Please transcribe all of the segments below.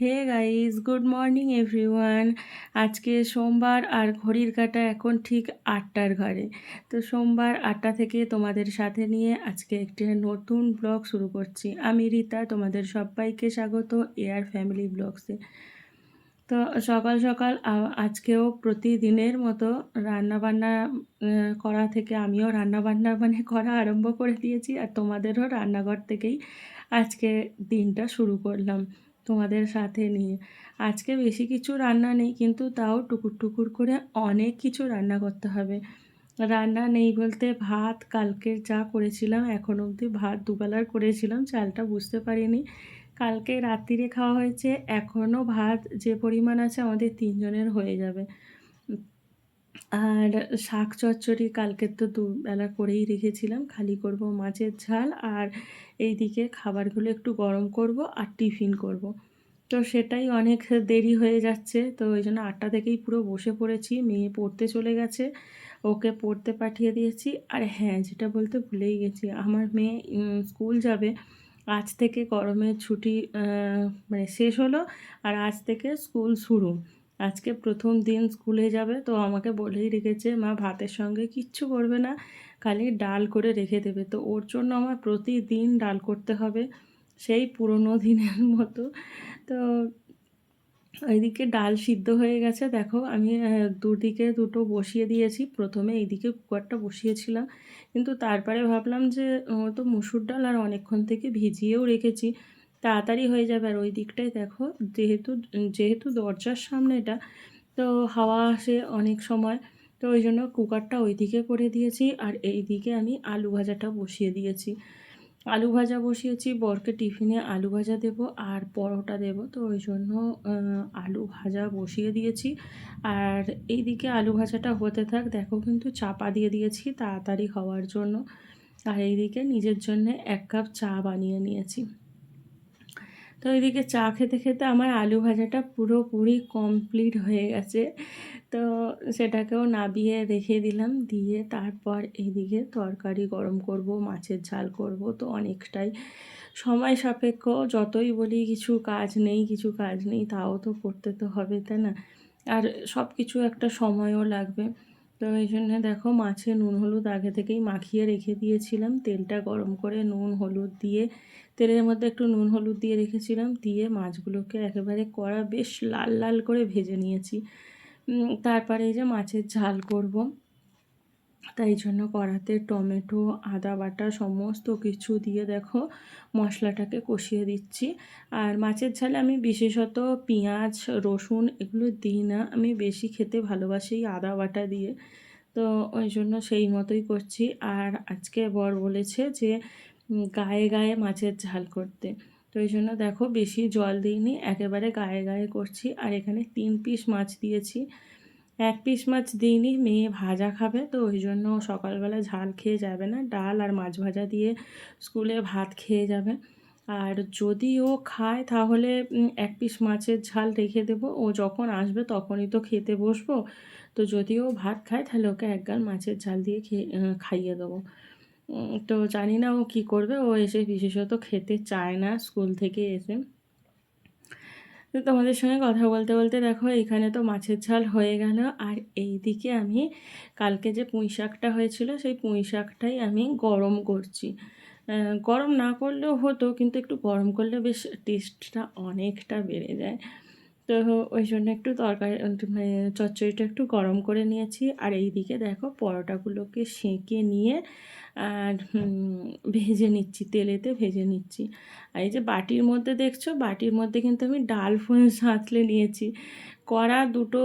হে guys, good morning everyone. আজকে সোমবার আর ঘড়ির কাঁটা এখন ঠিক 8টার ঘরে। তো সোমবার 8টা থেকে তোমাদের সাথে নিয়ে আজকে একটি নতুন ব্লগ শুরু করছি। আমি রীতা, তোমাদের সবাইকে স্বাগত এয়ার ফ্যামিলি ব্লগসে। তো সকাল সকাল আজকেও প্রতিদিনের মতো রান্নাবান্না করা থেকে আমিও রান্নাবান্না করা আরম্ভ করে দিয়েছি, আর তোমাদেরও রান্নাঘর থেকেই আজকে দিনটা শুরু করলাম তোমাদের সাথে নিয়ে। আজকে বেশি কিছু রান্না নেই, কিন্তু তাও টুকুর টুকুর করে অনেক কিছু রান্না করতে হবে। রান্না নেই বলতে ভাত কালকের যা করেছিলাম, এখন অবধি ভাত দুবেলার করেছিলাম, চালটা বুঝতে পারিনি। কালকে রাত্রিরে খাওয়া হয়েছে, এখনও ভাত যে পরিমাণ আছে আমাদের 3 জনের হয়ে যাবে। আর শাক চচ্চড়ি কালকের তো দুবেলা করেই রেখেছিলাম, খালি করব মাছের ঝাল, আর এইদিকে খাবারগুলো একটু গরম করব আর টিফিন করব। তো সেটাই অনেক দেরি হয়ে যাচ্ছে, তো ওই জন্য 8টা থেকেই পুরো বসে পড়েছি। মেয়ে পড়তে চলে গেছে, ওকে পড়তে পাঠিয়ে দিয়েছি। আর হ্যাঁ, যেটা বলতে ভুলেই গেছি, আমার মেয়ে স্কুল যাবে। আজ থেকে গরমের ছুটি শেষ হলো, আর আজ থেকে স্কুল শুরু। আজকে প্রথম দিন স্কুলে যাবে, তো আমাকে বলেই রেখেছে, মা ভাতের সঙ্গে কিচ্ছু করবে না, খালি ডাল করে রেখে দেবে। তো ওর জন্য আমার প্রতিদিন ডাল করতে হবে, সেই পুরনো দিনের মতো। তো এইদিকে ডাল সিদ্ধ হয়ে গেছে, দেখো আমি দুদিকে দুটো বসিয়ে দিয়েছি। প্রথমে এইদিকে কুকারটা বসিয়েছিলাম, কিন্তু তারপরে ভাবলাম যে তো মুসুর ডাল আর অনেকক্ষণ থেকে ভিজিয়েও রেখেছি, তাড়াতাড়ি হয়ে যাবে। আর ওই দিকটায় দেখো, যেহেতু যেহেতু দরজার সামনে এটা, তো হাওয়া আসে অনেক সময়, তো ওই জন্য কুকারটা ওইদিকে করে দিয়েছি। আর এই দিকে আমি আলু ভাজাটা বসিয়ে দিয়েছি। আলু ভাজা বসিয়েছি, বরকে টিফিনে আলু ভাজা দেবো আর পরোটা দেবো, তো ওই জন্য আলু ভাজা বসিয়ে দিয়েছি। আর এইদিকে আলু ভাজাটা হতে থাক, দেখো কিন্তু চাপা দিয়ে দিয়েছি তাড়াতাড়ি হওয়ার জন্য। আর এইদিকে নিজের জন্যে 1 কাপ চা বানিয়ে নিয়েছি। তো এদিকে চা খেতে খেতে আমার আলু ভাজাটা পুরোপুরি কমপ্লিট হয়ে গেছে। তো সেটাকেও নাবিয়ে রেখে দিলাম, দিয়ে তারপর এইদিকে তরকারি গরম করব, মাছের ঝাল করব। তো অনেকটাই সময় সাপেক্ষ, যতই বলি কিছু কাজ নেই কিছু কাজ নেই, তাও তো করতে তো হবে, তাই না? আর সব কিছু একটা সময়ও লাগবে। তো এই জন্য দেখো, মাছে নুন হলুদ আগে থেকেই মাখিয়ে রেখে দিয়েছিলাম, তেলটা গরম করে নুন হলুদ দিয়ে, তেলের মধ্যে একটু নুন হলুদ দিয়ে রেখেছিলাম, দিয়ে মাছগুলোকে একেবারে কড়া বেশ লাল লাল করে ভেজে নিয়েছি। তারপরে এই যে মাছের ঝাল করব, তাই জন্য কড়াতে টমেটো আদা বাটা সমস্ত কিছু দিয়ে দেখো মশলাটাকে কষিয়ে দিচ্ছি। আর মাছের ঝালে আমি বিশেষত পেঁয়াজ রসুন এগুলো দিই না, আমি বেশি খেতে ভালোবাসি আদা বাটা দিয়ে, তো ওই জন্য সেই মতোই করছি। আর আজকে বর বলেছে যে গায়ে গায়ে মাছের ঝাল করতে, তো এই জন্য দেখো বেশি জল দিইনি, একেবারে গায়ে গায়ে করছি। আর এখানে 3 পিস মাছ দিয়েছি, 1 পিস মাছ দিইনি, মেয়ে ভাজা খাবে, তো ওই জন্য সকালবেলা ঝাল খেয়ে যাবে না, ডাল আর মাছ ভাজা দিয়ে স্কুলে ভাত খেয়ে যাবে। আর যদি ও খায় তাহলে 1 পিস মাছের ঝাল রেখে দেবো, ও যখন আসবে তখনই তো খেতে বসবো। তো যদি ও ভাত খায় তাহলে ওকে 1 গাল মাছের ঝাল দিয়ে খাইয়ে দেবো। তো জানি না ও কী করবে, ও এসে বিশেষত খেতে চায় না স্কুল থেকে এসে। তো তোমাদের সঙ্গে কথা বলতে বলতে দেখো এখানে তো মাছের ঝাল হয়ে গেল। আর এই দিকে আমি কালকে যে পুঁই শাকটা হয়েছিল, সেই পুঁই শাকটাই আমি গরম করছি। গরম না করলেও হতো, কিন্তু একটু গরম করলে বেশ টেস্টটা অনেকটা বেড়ে যায়। তো ওই জন্য একটু তরকারি চচ্চড়িটা একটু গরম করে নিয়েছি। আর এই দিকে দেখো পরোটাগুলোকে সেঁকে নিয়ে আর ভেজে নিচ্ছি, তেলেতে ভেজে নিচ্ছি। আর এই যে বাটির মধ্যে দেখছো, বাটির মধ্যে কিন্তু আমি ডাল সাঁতলে নিয়েছি। কড়া দুটো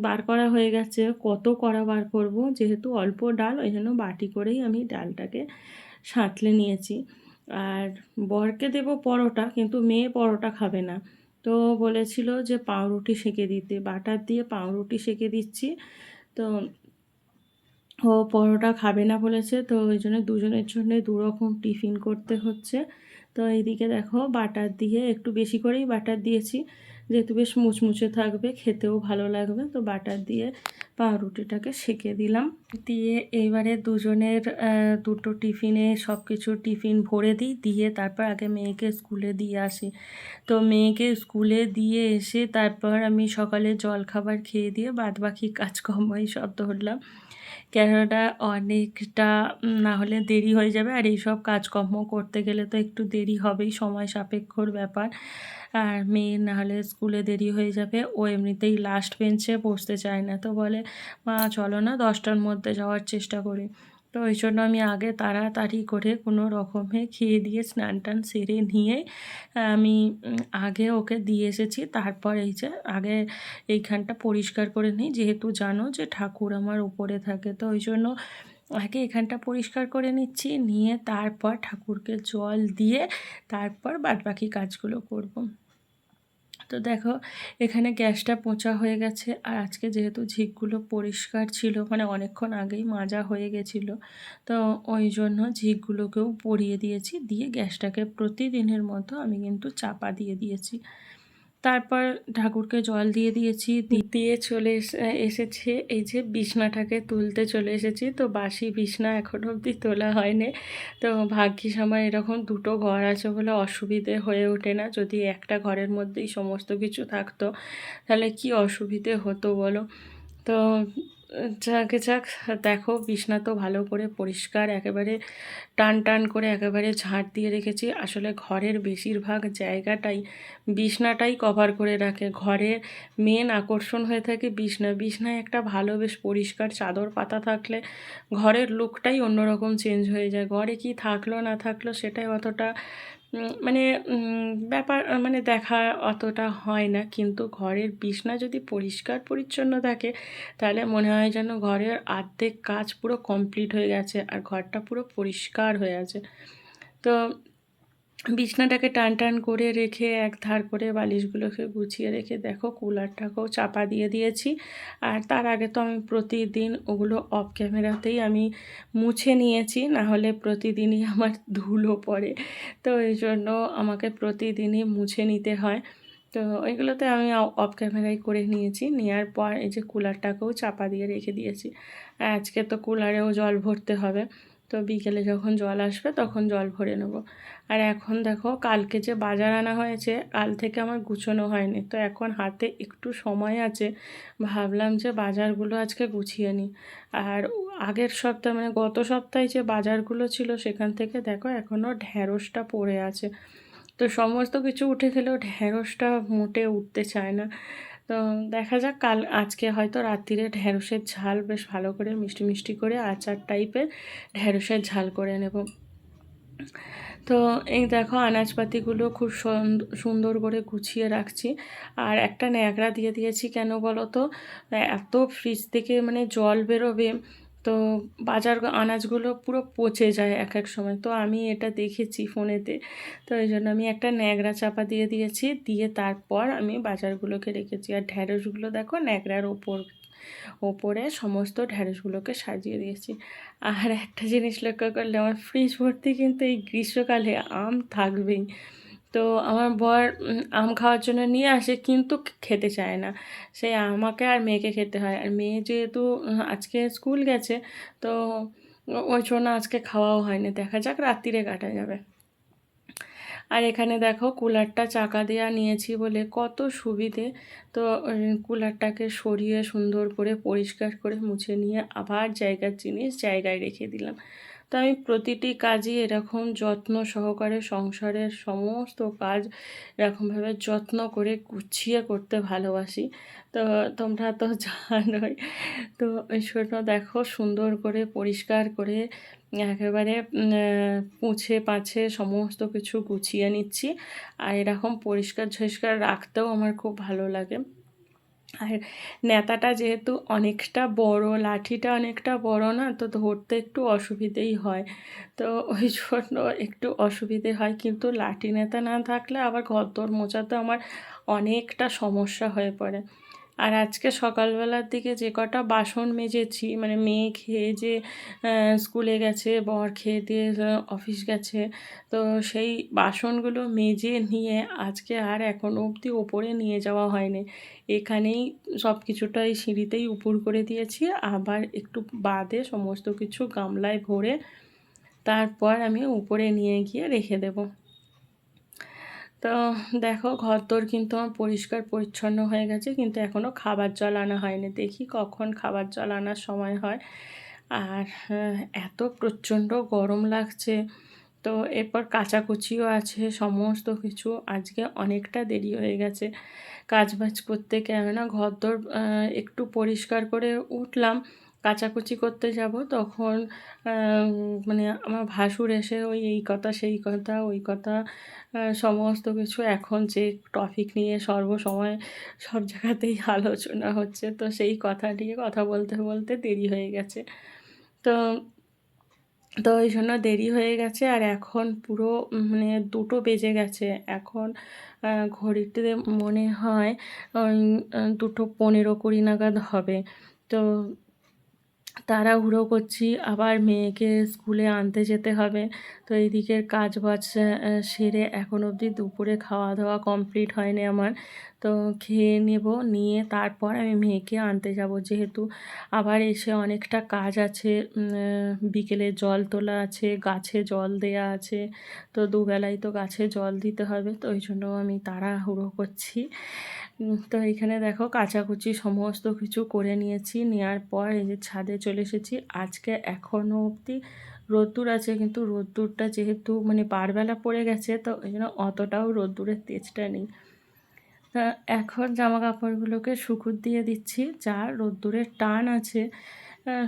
বার করা হয়ে গেছে, কত কড়া বার করব, যেহেতু অল্প ডাল ওই জন্য বাটি করেই আমি ডালটাকে সাঁতলে নিয়েছি। আর বরকে দেবো পরোটা, কিন্তু মেয়ে পরোটা খাবে না, তো বলেছিল যে পাউরুটি সেঁকে দিতে, বাটার দিয়ে পাউরুটি সেঁকে দিচ্ছি। তো ও পরোটা খাবে না বলেছে, তো ওই জন্য দুজনের জন্য দুরকম টিফিন করতে হচ্ছে। তো এইদিকে দেখো বাটার দিয়ে একটু বেশি করেই বাটার দিয়েছি, যেহেতু বেশ মুচমুচে থাকবে, খেতেও ভালো লাগবে, তো বাটার দিয়ে পাউরুটিটাকে সেঁকে দিলাম। দিয়ে এইবারে দুজনের দুটো টিফিনে সব কিছু টিফিন ভরে দিই, দিয়ে তারপর আগে মেয়েকে স্কুলে দিয়ে আসি। তো মেয়েকে স্কুলে দিয়ে এসে তারপর আমি সকালে জলখাবার খেয়ে দিয়ে বাদবাকি কাজকর্ম সব ধরলাম। কেননা অনেকটা না হলে দেরি হয়ে যাবে, আর এইসব কাজকর্ম করতে গেলে তো একটু দেরি হবেই, সময় সাপেক্ষর ব্যাপার। আর মেয়ের না হলে স্কুলে দেরি হয়ে যাবে, ও এমনিতেই লাস্ট বেঞ্চে বসতে চায় না, তো বলে মা চলো না 10টার মধ্যে যাওয়ার চেষ্টা করি। তো ওই জন্য আমি আগে তাড়াতাড়ি করে কোনো রকমে খেয়ে দিয়ে স্নান টান সেরে নিয়ে আমি আগে ওকে দিয়ে এসেছি। তারপর এই যে আগে এইখানটা পরিষ্কার করে নিই, যেহেতু জানো যে ঠাকুর আমার উপরে থাকে, তো ওই জন্য আগে এখানটা পরিষ্কার করে নিচ্ছি, নিয়ে তারপর ঠাকুরকে জল দিয়ে তারপর বাদবাকি কাজগুলো করব। তো দেখো এখানে গ্যাসটা পোঁছা হয়ে গেছে, আর আজকে যেহেতু ঝিকগুলো পরিষ্কার ছিল, মানে অনেকক্ষণ আগেই মাজা হয়ে গেছিলো, তো ওই জন্য ঝিকগুলোকেও পরিয়ে দিয়েছি, দিয়ে গ্যাসটাকে প্রতিদিনের মতো আমি কিন্তু চাপা দিয়ে দিয়েছি। তারপর ঠাকুরকে জল দিয়ে দিয়েছি, দিয়ে চলে এসেছে এই যে বিছনাটাকে তুলতে চলে এসেছি। তো বাসি বিছনা এখনও অবধি তোলা হয়নি। তো ভাগ্যিস আমার এরকম দুটো ঘর আছে বলে অসুবিধে হয়ে ওঠে না। যদি একটা ঘরের মধ্যেই সমস্ত কিছু থাকতো তাহলে কি অসুবিধে হতো বলো। তো যাকে যাক, দেখো বিছনা তো ভালো করে পরিষ্কার একেবারে টান টান করে একেবারে ঝাঁট দিয়ে রেখেছি। আসলে ঘরের বেশিরভাগ জায়গাটাই বিছনাটাই কভার করে রাখে। ঘরের মেন আকর্ষণ হয়ে থাকে বিছনা। বিছনায় একটা ভালো বেশ পরিষ্কার চাদর পাতা থাকলে ঘরের লুকটাই অন্যরকম চেঞ্জ হয়ে যায়। ঘরে কি থাকলো না থাকলো সেটাই অতটা মানে ব্যাপার মানে দেখা অতটা হয় না, কিন্তু ঘরের বিছনা যদি পরিষ্কার পরিচ্ছন্ন থাকে তাহলে মনে হয় যেন ঘরের অর্ধেক কাজ পুরো কমপ্লিট হয়ে গেছে আর ঘরটা পুরো পরিষ্কার হয়ে আছে। তো বিছনাটাকে টান টান করে রেখে এক ধার করে বালিশগুলোকে গুছিয়ে রেখে দেখো কুলারটাকেও চাপা দিয়ে দিয়েছি। আর তার আগে তো আমি প্রতিদিন ওগুলো অফ ক্যামেরাতেই আমি মুছে নিয়েছি, না হলে প্রতিদিনই আমার ধুলো পড়ে। তো এই জন্য আমাকে প্রতিদিনই মুছে নিতে হয়। তো ওইগুলোতে আমি অফ ক্যামেরাই করে নিয়েছি। নেওয়ার পর এই যে কুলারটাকেও চাপা দিয়ে রেখে দিয়েছি। আজকে তো কুলারেও জল ভরতে হবে, তো বিকেলে যখন জল আসবে তখন জল ভরে নেব। আর এখন দেখো কালকে যে বাজার আনা হয়েছে, কাল থেকে আমার গুছোনো হয়নি, তো এখন হাতে একটু সময় আছে, ভাবলাম যে বাজারগুলো আজকে গুছিয়ে নিই। আর আগের সপ্তাহ মানে গত সপ্তাহে যে বাজারগুলো ছিল সেখান থেকে দেখো এখনও ঢ্যাঁড়সটা পড়ে আছে। তো সমস্ত কিছু উঠে গেলেও ঢ্যাঁড়সটা মোটে উঠতে চায় না। তো দেখা যাক, আজকে হয়তো রাত্রিরে ঢ্যাঁড়সের ঝাল বেশ ভালো করে মিষ্টি মিষ্টি করে আচার টাইপের ঢ্যাঁড়সের ঝাল করে নেব। তো এই দেখো আনাজপাতিগুলো খুব সুন্দর করে গুছিয়ে রাখছি। আর একটা ন্যাকড়া দিয়ে দিয়েছি, কেন বলো তো, এত ফ্রিজ থেকে মানে জল বেরোবে, তো বাজার আনাজগুলো পুরো পচে যায় এক এক সময়। তো আমি এটা দেখেছি ফোনেতে, তো এই জন্য আমি একটা ন্যাকড়া চাপা দিয়ে দিয়েছি, দিয়ে তারপর আমি বাজারগুলোকে রেখেছি। আর ঢ্যাঁড়সগুলো দেখো ন্যাকড়ার ওপরে সমস্ত ঢ্যাঁড়সগুলোকে সাজিয়ে দিয়েছি। আর একটা জিনিস লক্ষ্য করলে আমার ফ্রিজ ভর্তি কিন্তু এই গ্রীষ্মকালে আম থাকবেই। তো আমার বর আম খাওয়ার জন্য নিয়ে আসে, কিন্তু খেতে চায় না। সেই আমাকে আর মেয়েকে খেতে হয়। আর মেয়ে যেহেতু আজকে স্কুল গেছে, তো ওই জন্য আজকে খাওয়াও হয়নি। দেখা যাক রাত্রিরে কাটা যাবে। আর এখানে দেখো কুলারটা চাকা দেওয়া নিয়েছি বলে কত সুবিধে। তো কুলারটাকে সরিয়ে সুন্দর করে পরিষ্কার করে মুছে নিয়ে আবার জায়গার জিনিস জায়গায় রেখে দিলাম। তো আমি প্রতিটি কাজই এরকম যত্ন সহকারে সংসারের সমস্ত কাজ এরকমভাবে যত্ন করে গুছিয়ে করতে ভালোবাসি। তো তোমরা তো জানোই। তো ওই জন্য দেখো সুন্দর করে পরিষ্কার করে একেবারে পুছে পাছে সমস্ত কিছু গুছিয়ে নিচ্ছি। আর এরকম পরিষ্কার ঝরিষ্কার রাখতেও আমার খুব ভালো লাগে। আর ন্যাতাটা যেহেতু অনেকটা বড়, লাঠিটা অনেকটা বড় না, তো ধরতে একটু অসুবিধেই হয়। তো ওই জন্য একটু অসুবিধে হয়, কিন্তু লাঠি ন্যাতা না থাকলে আবার ঘরদোর মোছাতে আমার অনেকটা সমস্যা হয়ে পড়ে। আর আজকে সকালবেলার দিকে যে কটা বাসন মেজেছি, মানে মেয়ে খেয়ে যে স্কুলে গেছে, বর খেয়ে দিয়ে অফিস গেছে, তো সেই বাসনগুলো মেজে নিয়ে আজকে আর এখনও অবধি ওপরে নিয়ে যাওয়া হয়নি। এখানেই সব কিছুটাই সিঁড়িতেই উপুড় করে দিয়েছি, আবার একটু বাদে সমস্ত কিছু গামলায় ভরে তারপর আমি উপরে নিয়ে গিয়ে রেখে দেবো। তো দেখো ঘরদোর কিন্তু আমার পরিষ্কার পরিচ্ছন্ন হয়ে গেছে, কিন্তু এখনও খাবার জল আনা হয়নি। দেখি কখন খাবার জল আনার সময় হয়। আর এত প্রচণ্ড গরম লাগছে, তো এরপর কাচাকুচিও আছে সমস্ত কিছু। আজকে অনেকটা দেরি হয়ে গেছে কাজবাজ করতে, কেননা ঘরদোর একটু পরিষ্কার করে উঠলাম, কাচাকুচি করতে যাব তখন মানে আমার ভাসুর এসে ওই এই কথা সেই কথা ওই কথা সমস্ত কিছু, এখন যে টপিক নিয়ে সর্বসময় সব জায়গাতেই আলোচনা হচ্ছে, তো সেই কথা নিয়ে কথা বলতে বলতে দেরি হয়ে গেছে। তো তো এই জন্য দেরি হয়ে গেছে, আর এখন পুরো মানে 2টো বেজে গেছে। এখন ঘড়িতে মনে হয় ওই 2টো 15-20 নাগাদ হবে। তো তাড়াহুড়ো করছি, আবার মেয়েকে স্কুলে আনতে যেতে হবে। তো এইদিকের কাজবাজ সেরে এখন অবধি দুপুরে খাওয়া দাওয়া কমপ্লিট হয়নি আমার। তো খেয়ে নেব, নিয়ে তারপর আমি মেয়েকে আনতে যাব, যেহেতু আবার এসে অনেকটা কাজ আছে। বিকেলে জল তোলা আছে, গাছে জল দেয়া আছে, তো দুবেলাই তো গাছে জল দিতে হবে, তো ওই জন্য আমি তাড়াহুড়ো করছি। তো এইখানে দেখো কাচাকুচি সমস্ত কিছু করে নিয়েছি, নেওয়ার পর এই যে ছাদে চলে এসেছি। আজকে এখনও অবধি রোদ্দুর আছে, কিন্তু রোদ্দুরটা যেহেতু মানে বারবেলা পড়ে গেছে, তো ওই জন্য অতটাও রোদ্দুরের তেজটা নেই। তা এখন জামা কাপড়গুলোকে শুকুর দিয়ে দিচ্ছি, যা রোদ্দুরের টান আছে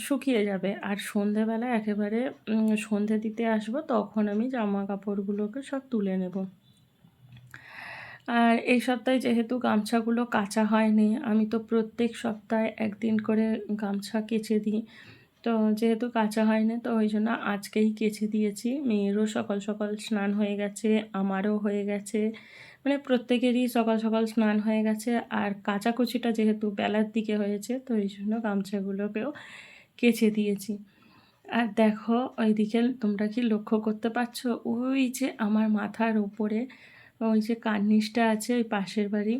শুকিয়ে যাবে। আর সন্ধেবেলা একেবারে সন্ধে দিতে আসবো, তখন আমি জামা কাপড়গুলোকে সব তুলে নেব। আর এই সপ্তাহে যেহেতু গামছাগুলো কাচা হয়নি, আমি তো প্রত্যেক সপ্তাহে একদিন করে গামছা কেচে দিই। তো যেহেতু কাচা হয়নি, তো ওই জন্য আজকেই কেচে দিয়েছি। মেয়েরও সকাল সকাল স্নান হয়ে গেছে, আমারও হয়ে গেছে, মানে প্রত্যেকেরই সকাল সকাল স্নান হয়ে গেছে। আর কাচাকুচিটা যেহেতু বেলার দিকে হয়েছে, তো এই জন্য গামছাগুলোকেও কেচে দিয়েছি। আর দেখো ওইদিকে তোমরা কি লক্ষ্য করতে পারছো, ওই যে আমার মাথার উপরে ওই যে কার্নিশটা আছে ওই পাশের বাড়ি,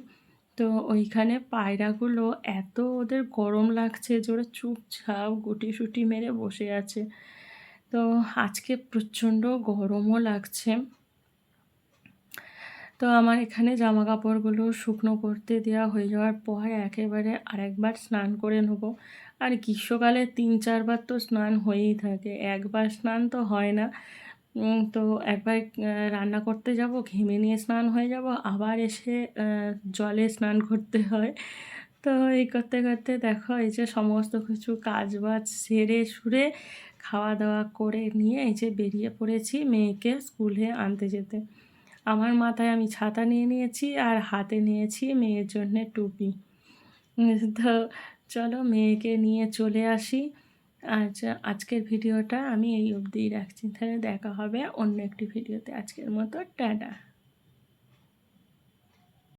তো ওইখানে পায়রাগুলো এত ওদের গরম লাগছে যে ওরা চুপচাপ গুটি মেরে বসে আছে। তো আজকে প্রচণ্ড গরমও লাগছে। তো আমার এখানে জামা কাপড়গুলো শুকনো করতে দেওয়া হয়ে যাওয়ার পর একেবারে আরেকবার স্নান করে নেব। আর গ্রীষ্মকালে 3-4 বার তো স্নান হয়েই থাকে, একবার স্নান তো হয় না। তো একবার রান্না করতে যাব, ঘেমে নিয়ে স্নান হয়ে যাব, আবার এসে জলে স্নান করতে হয়। তো এই করতে করতে দেখো এই যে সমস্ত কিছু কাজবাজ সেরে সুরে খাওয়া দাওয়া করে নিয়ে এই যে বেরিয়ে পড়েছি মেয়েকে স্কুলে আনতে যেতে। আমার মাথায় আমি ছাতা নিয়ে নিয়েছি, আর হাতে নিয়েছি মেয়ের জন্যে টুপি। তো চলো মেয়েকে নিয়ে চলে আসি। আচ্ছা, আজকের ভিডিওটা আমি এই অবধিই রাখছি, তাহলে দেখা হবে অন্য একটি ভিডিওতে। আজকের মতো টাটা।